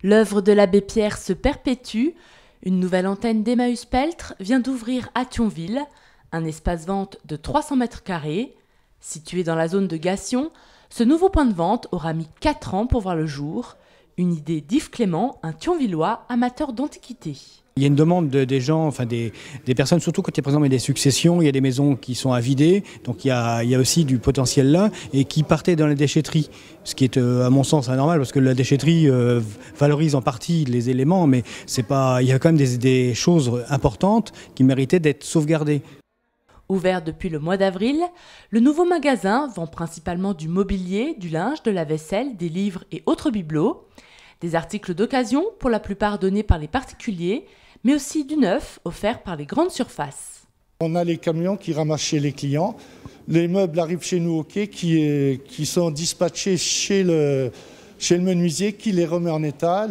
L'œuvre de l'abbé Pierre se perpétue. Une nouvelle antenne d'Emmaüs Peltre vient d'ouvrir à Thionville, un espace-vente de 300 mètres carrés. Situé dans la zone de Gassion, ce nouveau point de vente aura mis 4 ans pour voir le jour. Une idée d'Yves Clément, un Thionvillois amateur d'antiquités. Il y a une demande des gens, enfin des personnes, surtout quand il y a par exemple des successions, il y a des maisons qui sont à vider, donc il y a aussi du potentiel là, et qui partaient dans la déchetterie, ce qui est à mon sens anormal, parce que la déchetterie valorise en partie les éléments, mais c'est pas, il y a quand même des choses importantes qui méritaient d'être sauvegardées. Ouvert depuis le mois d'avril, le nouveau magasin vend principalement du mobilier, du linge, de la vaisselle, des livres et autres bibelots. Des articles d'occasion, pour la plupart donnés par les particuliers, mais aussi du neuf offert par les grandes surfaces. On a les camions qui ramassent chez les clients, les meubles arrivent chez nous au quai qui sont dispatchés chez le menuisier qui les remet en état,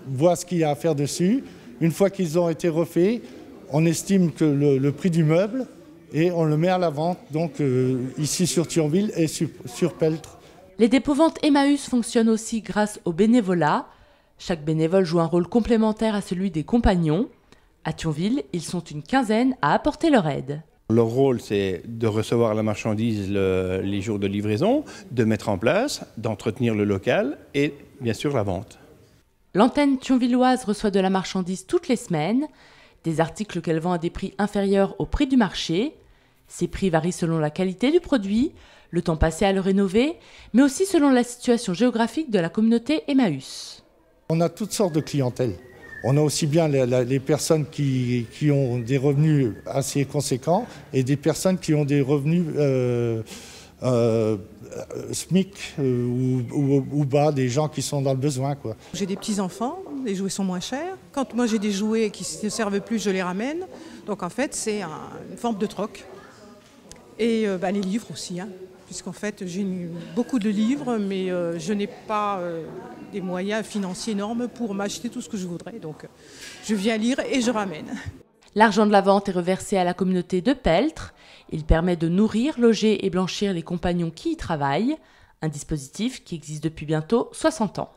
voit ce qu'il y a à faire dessus. Une fois qu'ils ont été refaits, on estime que le prix du meuble et on le met à la vente, donc ici sur Thionville et sur Peltre. Les dépôts-ventes Emmaüs fonctionnent aussi grâce au bénévolat. Chaque bénévole joue un rôle complémentaire à celui des compagnons. À Thionville, ils sont une quinzaine à apporter leur aide. Leur rôle, c'est de recevoir la marchandise les jours de livraison, de mettre en place, d'entretenir le local et bien sûr la vente. L'antenne thionvilloise reçoit de la marchandise toutes les semaines, des articles qu'elle vend à des prix inférieurs au prix du marché. Ces prix varient selon la qualité du produit, le temps passé à le rénover, mais aussi selon la situation géographique de la communauté Emmaüs. On a toutes sortes de clientèle. On a aussi bien les personnes qui ont des revenus assez conséquents et des personnes qui ont des revenus SMIC ou bas, des gens qui sont dans le besoin, quoi. J'ai des petits-enfants, les jouets sont moins chers. Quand moi j'ai des jouets qui ne servent plus, je les ramène. Donc en fait, c'est une forme de troc. Et les livres aussi, puisqu'en fait j'ai beaucoup de livres, mais je n'ai pas des moyens financiers énormes pour m'acheter tout ce que je voudrais. Donc je viens lire et je ramène. L'argent de la vente est reversé à la communauté de Peltre. Il permet de nourrir, loger et blanchir les compagnons qui y travaillent. Un dispositif qui existe depuis bientôt 60 ans.